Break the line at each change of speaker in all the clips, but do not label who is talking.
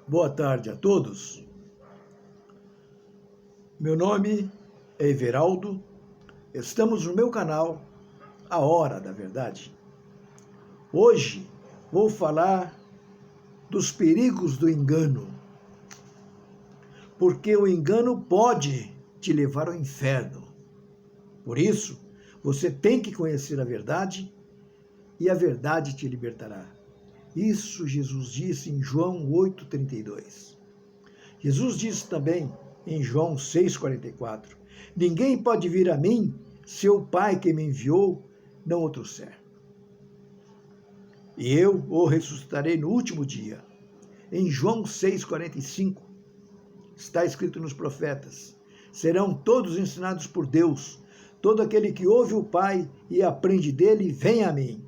Boa tarde a todos. Meu nome é Everaldo. Estamos no meu canal A Hora da Verdade. Hoje vou falar dos perigos do engano. Porque o engano pode te levar ao inferno. Por isso, você tem que conhecer a verdade e a verdade te libertará. Isso Jesus disse em João 8,32. Jesus disse também em João 6,44. Ninguém pode vir a mim se o Pai que me enviou não o trouxer. E eu o ressuscitarei no último dia. Em João 6,45 está escrito nos profetas: serão todos ensinados por Deus. Todo aquele que ouve o Pai e aprende dele, vem a mim.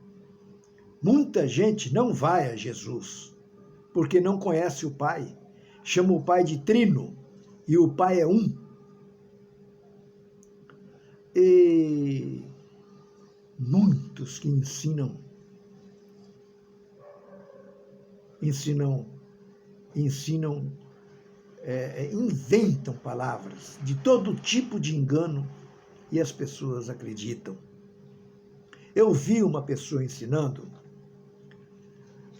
Muita gente não vai a Jesus, porque não conhece o Pai. Chama o Pai de Trino, e o Pai é um. E muitos que ensinam, inventam palavras de todo tipo de engano e as pessoas acreditam. Eu vi uma pessoa ensinando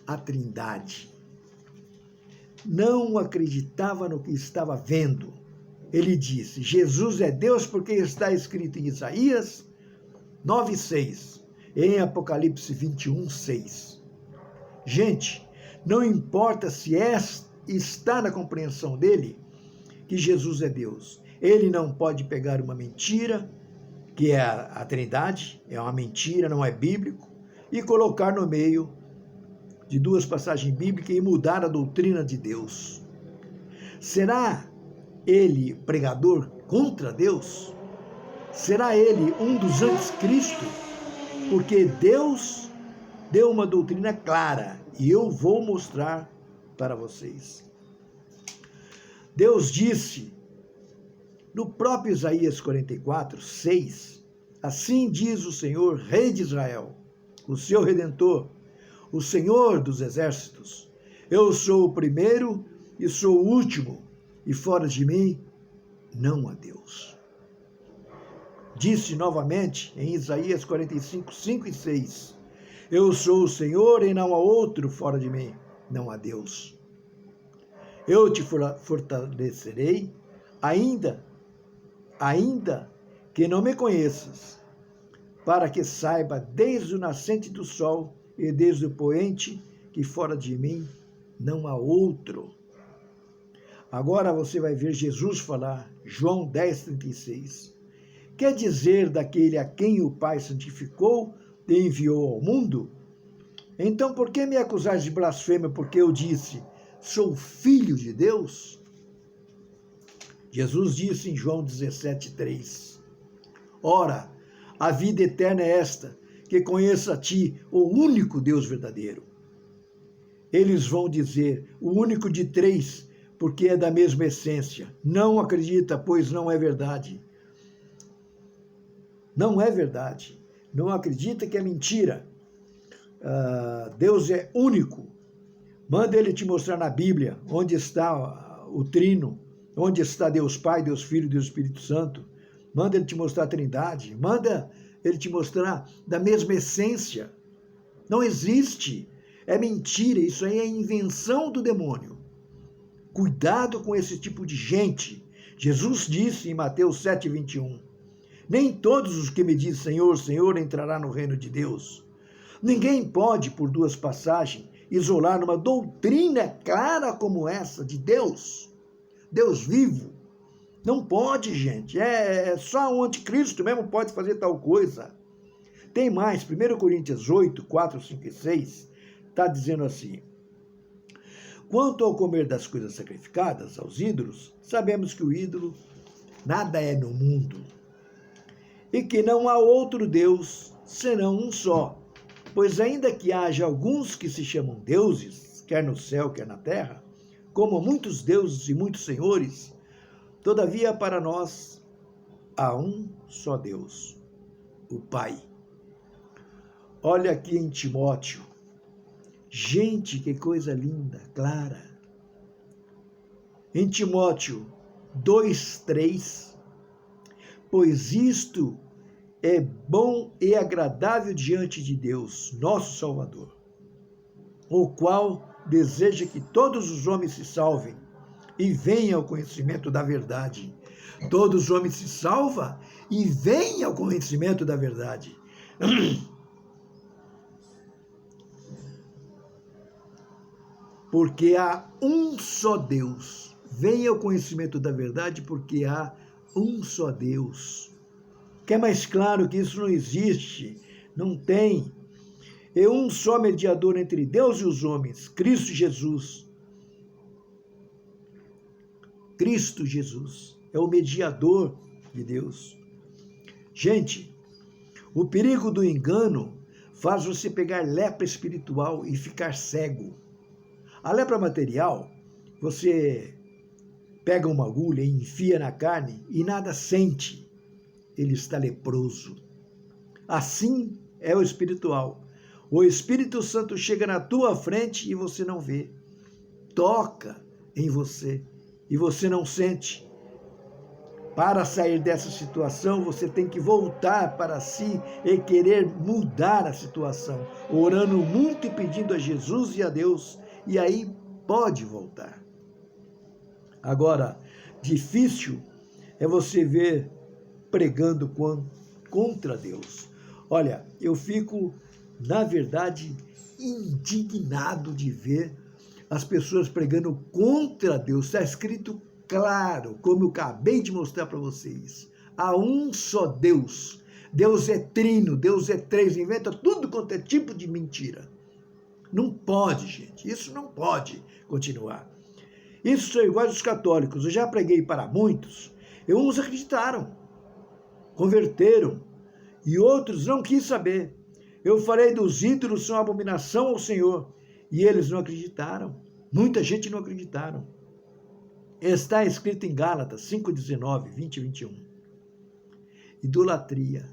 a Trindade. Não acreditava no que estava vendo. Ele disse: Jesus é Deus porque está escrito em Isaías 9,6, em Apocalipse 21,6. Gente, não importa se está na compreensão dele que Jesus é Deus. Ele não pode pegar uma mentira, que é a Trindade, é uma mentira, não é bíblico, e colocar no meio de duas passagens bíblicas e mudar a doutrina de Deus. Será ele pregador contra Deus? Será ele um dos anticristo? Porque Deus deu uma doutrina clara e eu vou mostrar para vocês. Deus disse no próprio Isaías 44:6, assim diz o Senhor, Rei de Israel, o seu Redentor, o Senhor dos exércitos: eu sou o primeiro e sou o último, e fora de mim não há Deus. Disse novamente em Isaías 45:5 e 6, eu sou o Senhor e não há outro fora de mim, não há Deus. Eu te fortalecerei, ainda que não me conheças, para que saiba desde o nascente do sol e desde o poente que fora de mim não há outro. Agora você vai ver Jesus falar, João 10,36. Quer dizer daquele a quem o Pai santificou e enviou ao mundo? Então por que me acusais de blasfêmia porque eu disse, sou filho de Deus? Jesus disse em João 17,3. Ora, a vida eterna é esta, que conheça a ti, o único Deus verdadeiro. Eles vão dizer, o único de três, porque é da mesma essência. Não acredita, pois não é verdade. Não é verdade. Não acredita que é mentira. Deus é único. Manda ele te mostrar na Bíblia onde está o Trino, onde está Deus Pai, Deus Filho e Deus Espírito Santo. Manda ele te mostrar a Trindade. Manda ele te mostrar da mesma essência. Não existe. É mentira. Isso aí é invenção do demônio. Cuidado com esse tipo de gente. Jesus disse em Mateus 7,21, nem todos os que me dizem Senhor, Senhor entrará no reino de Deus. Ninguém pode, por duas passagens, isolar uma doutrina clara como essa de Deus. Deus vivo. Não pode, gente. Só o anticristo mesmo pode fazer tal coisa. Tem mais. 1 Coríntios 8, 4, 5 e 6 está dizendo assim. Quanto ao comer das coisas sacrificadas aos ídolos, sabemos que o ídolo nada é no mundo, e que não há outro Deus, senão um só. Pois ainda que haja alguns que se chamam deuses, quer no céu, quer na terra, como muitos deuses e muitos senhores, todavia para nós há um só Deus, o Pai. Olha aqui em Timóteo. Gente, que coisa linda, clara. em Timóteo 2:3, pois isto é bom e agradável diante de Deus, nosso Salvador, o qual deseja que todos os homens se salvem e venham ao conhecimento da verdade. Todos os homens se salvam e venham ao conhecimento da verdade. Porque há um só Deus. Venha ao conhecimento da verdade, porque há um só Deus. Que é mais claro que isso não existe, não tem. É um só mediador entre Deus e os homens, Cristo Jesus. Cristo Jesus é o mediador de Deus. Gente, o perigo do engano faz você pegar lepra espiritual e ficar cego. A lepra material, você pega uma agulha e enfia na carne e nada sente. Ele está leproso. Assim é o espiritual. O Espírito Santo chega na tua frente e você não vê. Toca em você e você não sente. Para sair dessa situação, você tem que voltar para si e querer mudar a situação, orando muito e pedindo a Jesus e a Deus, e aí pode voltar. Agora, difícil é você ver pregando contra Deus. Olha, eu fico, na verdade, indignado de ver as pessoas pregando contra Deus. Está escrito claro, como eu acabei de mostrar para vocês. Há um só Deus. Deus é trino, Deus é três, inventa tudo quanto é tipo de mentira. Não pode, gente, isso não pode continuar. Isso são iguais os católicos. Eu já preguei para muitos, e uns acreditaram, converteram, e outros não quis saber. Eu falei dos ídolos são abominação ao Senhor, e eles não acreditaram. Muita gente não acreditaram. Está escrito em Gálatas 5:19, 20 e 21. Idolatria,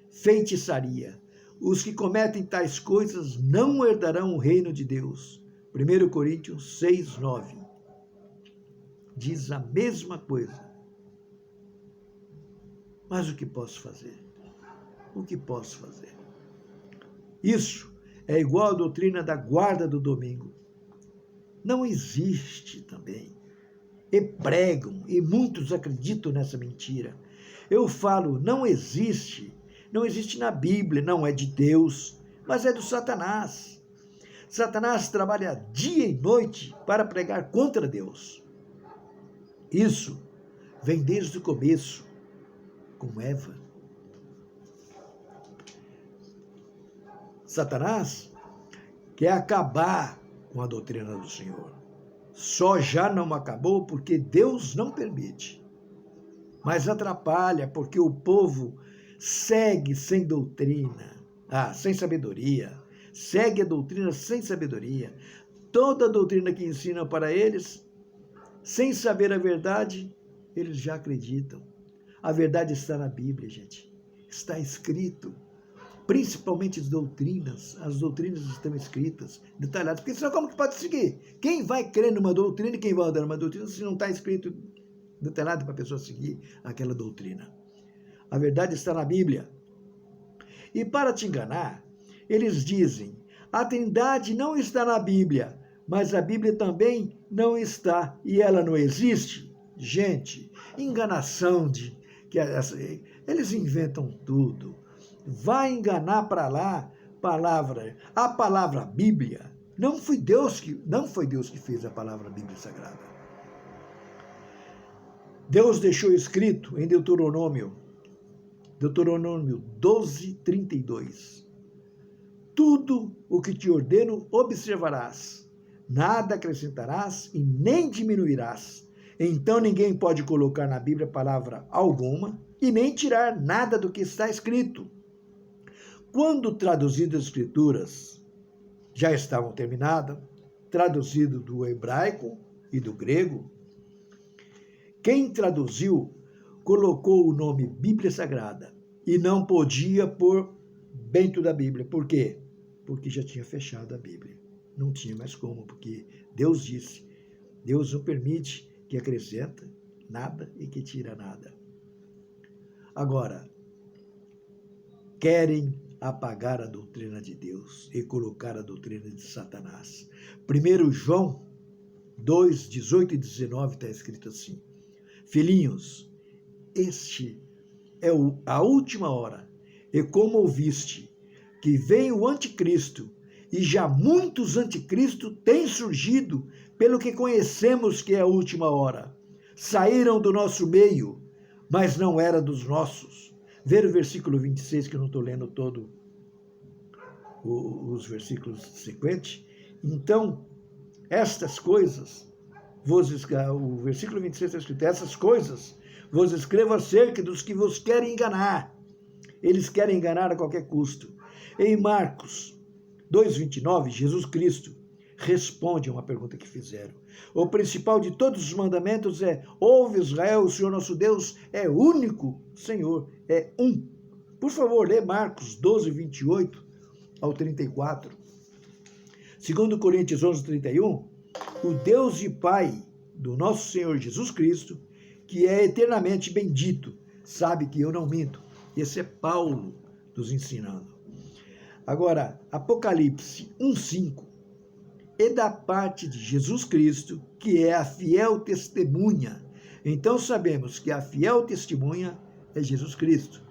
feitiçaria. Os que cometem tais coisas não herdarão o reino de Deus. 1 Coríntios 6:9. Diz a mesma coisa. Mas o que posso fazer? O que posso fazer? Isso é igual à doutrina da guarda do domingo. Não existe também. E pregam, e muitos acreditam nessa mentira. Eu falo, não existe na Bíblia, não é de Deus, mas é do Satanás. Satanás trabalha dia e noite para pregar contra Deus. Isso vem desde o começo, com Eva. Satanás quer acabar com a doutrina do Senhor. Só já não acabou porque Deus não permite. Mas atrapalha porque o povo segue sem doutrina, sem sabedoria. Segue a doutrina sem sabedoria. Toda a doutrina que ensina para eles, sem saber a verdade, eles já acreditam. A verdade está na Bíblia, gente. Está escrito. Principalmente as doutrinas estão escritas, detalhadas, porque senão como que pode seguir? Quem vai crer numa doutrina e quem vai andar numa doutrina se não está escrito detalhado para a pessoa seguir aquela doutrina? A verdade está na Bíblia. E para te enganar, eles dizem, a Trindade não está na Bíblia, mas a Bíblia também não está, e ela não existe. Gente, enganação eles inventam tudo. Vai enganar para lá a palavra Bíblia. Não foi Deus que fez a palavra Bíblia Sagrada. Deus deixou escrito em Deuteronômio 12:32. Tudo o que te ordeno observarás, nada acrescentarás e nem diminuirás. Então ninguém pode colocar na Bíblia palavra alguma e nem tirar nada do que está escrito. Quando traduzidas as escrituras já estavam terminadas, traduzido do hebraico e do grego, quem traduziu colocou o nome Bíblia Sagrada e não podia pôr dentro da Bíblia. Por quê? Porque já tinha fechado a Bíblia. Não tinha mais como, porque Deus disse, Deus não permite que acrescenta nada e que tira nada. Agora, querem apagar a doutrina de Deus e colocar a doutrina de Satanás. 1 João 2, 18 e 19 está escrito assim: Filhinhos, este é a última hora, e como ouviste que vem o anticristo, e já muitos anticristos têm surgido, pelo que conhecemos que é a última hora. Saíram do nosso meio, mas não era dos nossos. Vê o versículo 26, que eu não estou lendo todo os versículos sequentes. Então, estas coisas, o versículo 26 está escrito: essas coisas vos escrevo acerca dos que vos querem enganar. Eles querem enganar a qualquer custo. Em Marcos 2,29, Jesus Cristo responde a uma pergunta que fizeram. O principal de todos os mandamentos é: ouve, Israel, o Senhor nosso Deus é único Senhor, é um. Por favor, lê Marcos 12, 28 ao 34. Segundo Coríntios 11, 31, o Deus e Pai do nosso Senhor Jesus Cristo, que é eternamente bendito, sabe que eu não minto. Esse é Paulo nos ensinando. Agora, Apocalipse 1,5 é da parte de Jesus Cristo, que é a fiel testemunha. Então sabemos que a fiel testemunha é Jesus Cristo.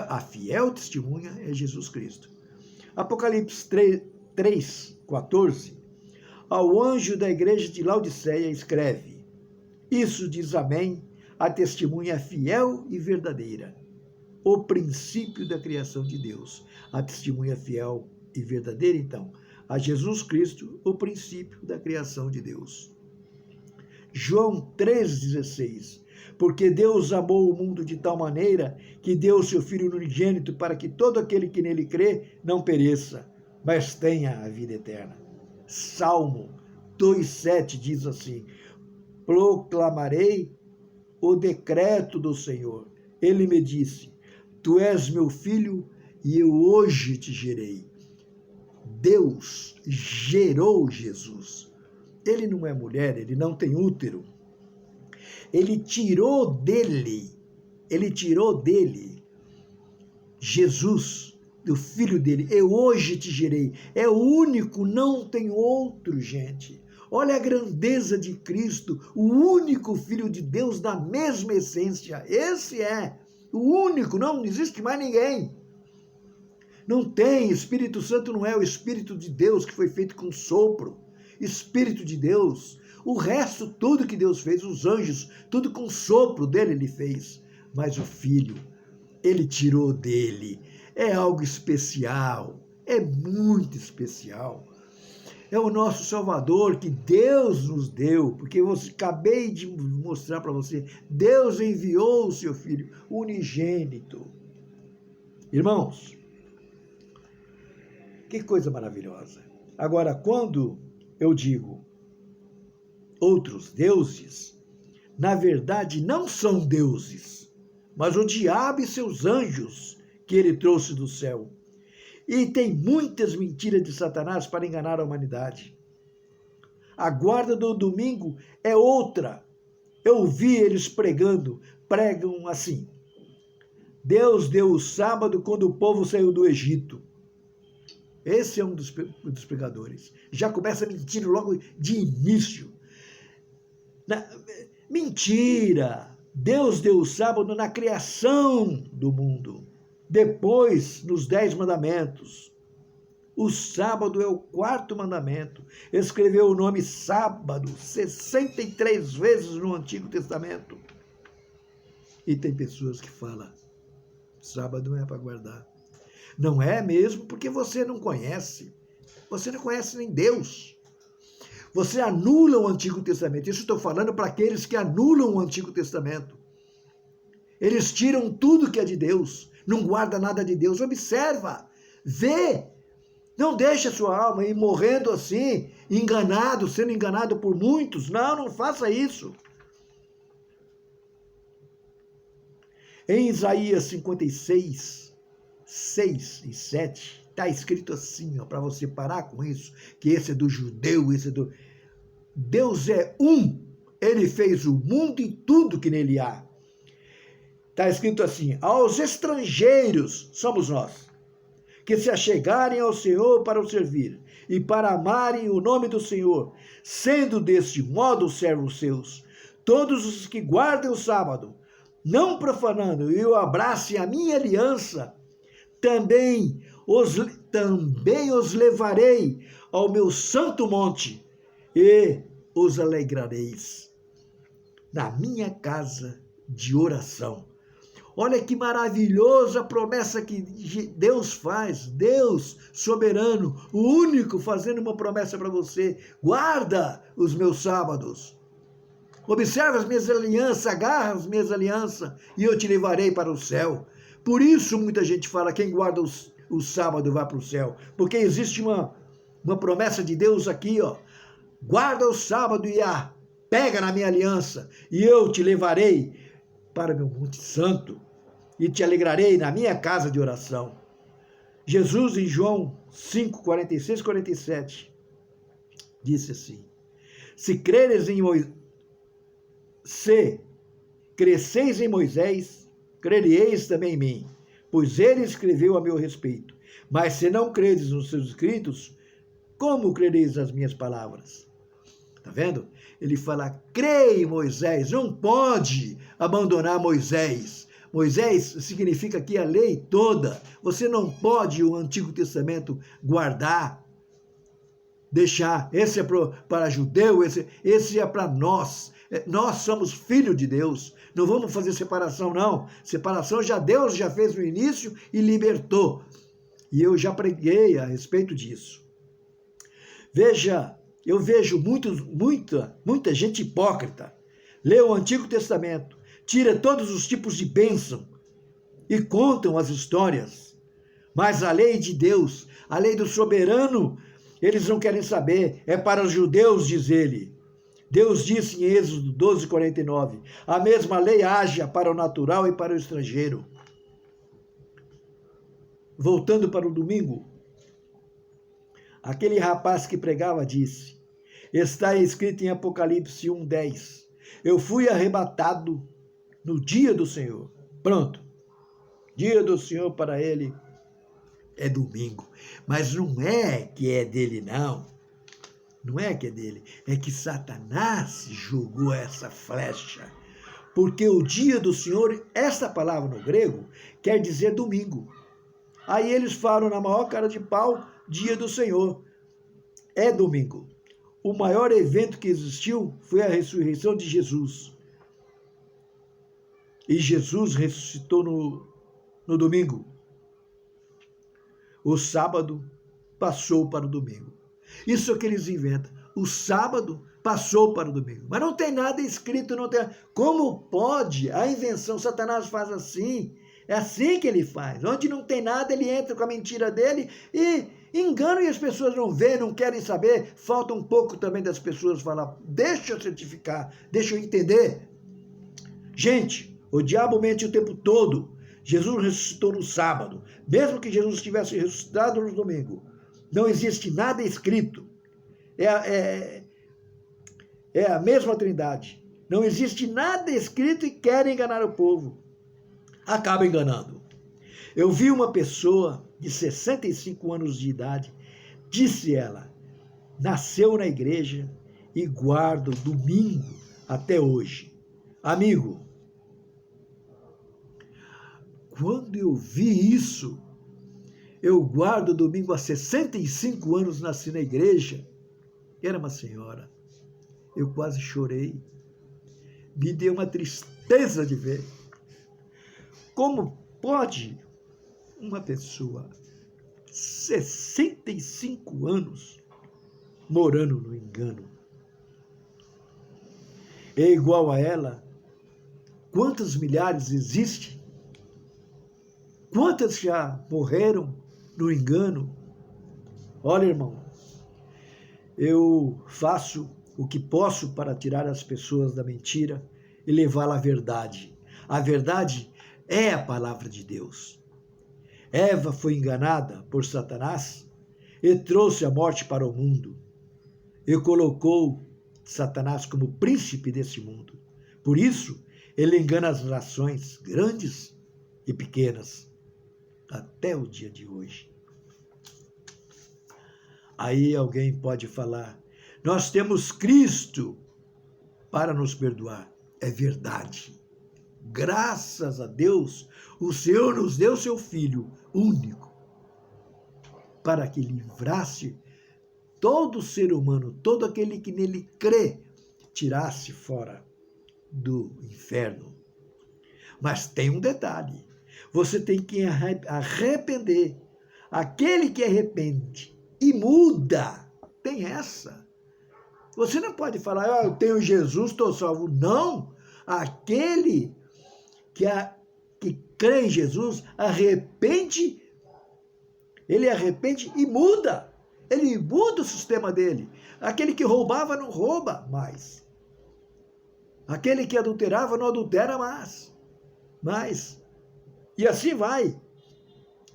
A fiel testemunha é Jesus Cristo. Apocalipse 3,14. Ao anjo da igreja de Laodiceia escreve: isso diz Amém, a testemunha fiel e verdadeira, o princípio da criação de Deus. A testemunha fiel e verdadeira, então, a Jesus Cristo, o princípio da criação de Deus. João 3,16. Porque Deus amou o mundo de tal maneira que deu o seu Filho unigênito para que todo aquele que nele crê não pereça, mas tenha a vida eterna. Salmo 2,7 diz assim: proclamarei o decreto do Senhor. Ele me disse: tu és meu filho e eu hoje te gerei. Deus gerou Jesus. Ele não é mulher, ele não tem útero. Ele tirou dele Jesus, do filho dele. Eu hoje te gerei. É o único, não tem outro, gente. Olha a grandeza de Cristo, o único Filho de Deus da mesma essência. Esse é o único, não existe mais ninguém. Não tem, Espírito Santo não é o Espírito de Deus que foi feito com sopro. Espírito de Deus, o resto, tudo que Deus fez, os anjos, tudo com sopro dele ele fez. Mas o Filho, ele tirou dele. É algo especial, é muito especial. É o nosso Salvador que Deus nos deu, porque eu acabei de mostrar para você, Deus enviou o seu Filho unigênito. Irmãos, que coisa maravilhosa. Agora, quando eu digo outros deuses, na verdade não são deuses, mas o diabo e seus anjos que ele trouxe do céu. E tem muitas mentiras de Satanás para enganar a humanidade. A guarda do domingo é outra. Eu vi eles pregam assim: Deus deu o sábado quando o povo saiu do Egito. Esse é um dos pregadores. Já começa mentindo logo de início. Mentira! Deus deu o sábado na criação do mundo. Depois, nos 10 mandamentos. O sábado é o 4º mandamento. Escreveu o nome sábado 63 vezes no Antigo Testamento. E tem pessoas que falam: sábado não é para guardar. Não é mesmo, porque você não conhece. Você não conhece nem Deus. Você anula o Antigo Testamento. Isso estou falando para aqueles que anulam o Antigo Testamento. Eles tiram tudo que é de Deus. Não guarda nada de Deus. Observa, vê. Não deixa a sua alma ir morrendo assim, enganado, sendo enganado por muitos. Não faça isso. Em Isaías 56, 6 e 7, está escrito assim, para você parar com isso, que esse é do judeu, esse é do... Deus é um, ele fez o mundo e tudo que nele há. Está escrito assim: aos estrangeiros, somos nós, que se achegarem ao Senhor para o servir e para amarem o nome do Senhor, sendo deste modo servos seus, todos os que guardem o sábado, não profanando e o abracem a minha aliança, também os levarei ao meu santo monte e os alegrareis na minha casa de oração. Olha que maravilhosa promessa que Deus faz, Deus soberano, o único fazendo uma promessa para você: guarda os meus sábados, observa as minhas alianças, agarra as minhas alianças e eu te levarei para o céu. Por isso muita gente fala: quem guarda o sábado vai para o céu, porque existe uma promessa de Deus aqui, ó: guarda o sábado e pega na minha aliança e eu te levarei para meu monte santo e te alegrarei na minha casa de oração. Jesus, em João 5, 46 e 47, disse assim: se cresceis em Moisés, crereis também em mim, pois ele escreveu a meu respeito. Mas se não credes nos seus escritos, como crereis nas minhas palavras? Está vendo? Ele fala: crê em Moisés, não pode abandonar Moisés. Moisés significa aqui a lei toda. Você não pode o Antigo Testamento guardar, deixar. Esse é para judeu, esse é para nós. Nós somos filhos de Deus. Não vamos fazer separação, não. Separação Deus já fez no início e libertou. E eu já preguei a respeito disso. Veja, eu vejo muita gente hipócrita. Lê o Antigo Testamento, tira todos os tipos de bênção e contam as histórias. Mas a lei de Deus, a lei do soberano, eles não querem saber. É para os judeus, diz ele. Deus disse em Êxodo 12, 49, a mesma lei haja para o natural e para o estrangeiro. Voltando para o domingo, aquele rapaz que pregava disse: está escrito em Apocalipse 1:10, eu fui arrebatado no dia do Senhor. Pronto, dia do Senhor para ele é domingo. Mas não é que é dele, não. Não é que é dele, é que Satanás jogou essa flecha. Porque o dia do Senhor, essa palavra no grego, quer dizer domingo. Aí eles falam na maior cara de pau, dia do Senhor. É domingo. O maior evento que existiu foi a ressurreição de Jesus. E Jesus ressuscitou no domingo. O sábado passou para o domingo. Isso é o que eles inventam. O sábado passou para o domingo. Mas não tem nada escrito, não tem. Como pode? A invenção, Satanás faz assim. É assim que ele faz. Onde não tem nada, ele entra com a mentira dele e engana, e as pessoas não vêem, não querem saber. Falta um pouco também das pessoas falar: deixa eu certificar, deixa eu entender. Gente, o diabo mente o tempo todo. Jesus ressuscitou no sábado. Mesmo que Jesus tivesse ressuscitado no domingo, não existe nada escrito. É a mesma Trindade. Não existe nada escrito e querem enganar o povo. Acaba enganando. Eu vi uma pessoa de 65 anos de idade, disse ela, nasceu na igreja e guarda o domingo até hoje. Amigo, quando eu vi isso, eu guardo o domingo há 65 anos, nasci na igreja, era uma senhora, eu quase chorei, me deu uma tristeza de ver. Como pode uma pessoa, 65 anos, morando no engano? É igual a ela? Quantas milhares existem? Quantas já morreram no engano? Olha, irmão, eu faço o que posso para tirar as pessoas da mentira e levá-la à verdade. A verdade é a palavra de Deus. Eva foi enganada por Satanás e trouxe a morte para o mundo e colocou Satanás como príncipe desse mundo. Por isso, ele engana as nações grandes e pequenas, até o dia de hoje. Aí alguém pode falar, nós temos Cristo para nos perdoar. É verdade. Graças a Deus, o Senhor nos deu seu Filho único, para que livrasse todo ser humano, todo aquele que nele crê, tirasse fora do inferno. Mas tem um detalhe, você tem que arrepender. Aquele que arrepende e muda, tem essa. Você não pode falar, eu tenho Jesus, estou salvo. Não, aquele que crê em Jesus, arrepende, ele arrepende e muda. Ele muda o sistema dele. Aquele que roubava não rouba mais. Aquele que adulterava não adultera mais. E assim vai.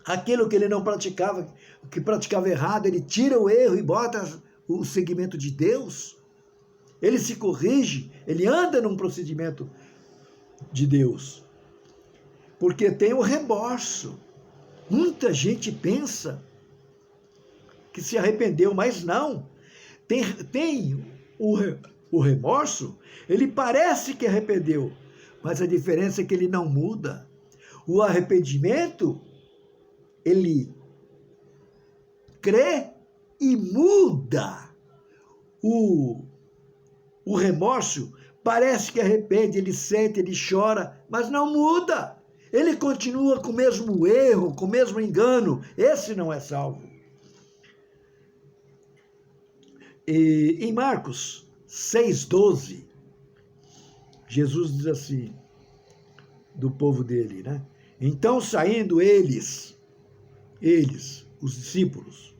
Aquilo que ele não praticava, que praticava errado, ele tira o erro e bota o segmento de Deus. Ele se corrige, ele anda num procedimento de Deus. Porque tem o remorso. Muita gente pensa que se arrependeu, mas não. Tem o remorso, ele parece que arrependeu, mas a diferença é que ele não muda. O arrependimento, ele crê e muda. O remorso parece que arrepende, ele sente, ele chora, mas não muda. Ele continua com o mesmo erro, com o mesmo engano. Esse não é salvo. E em Marcos 6,12, Jesus diz assim, do povo dele, né? Então, saindo eles, os discípulos,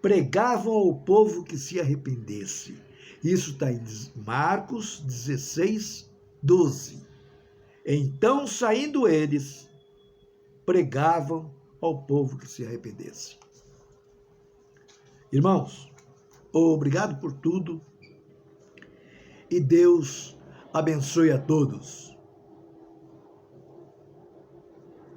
pregavam ao povo que se arrependesse. Isso está em Marcos 16:12. Então, saindo eles, pregavam ao povo que se arrependesse. Irmãos, obrigado por tudo e Deus abençoe a todos.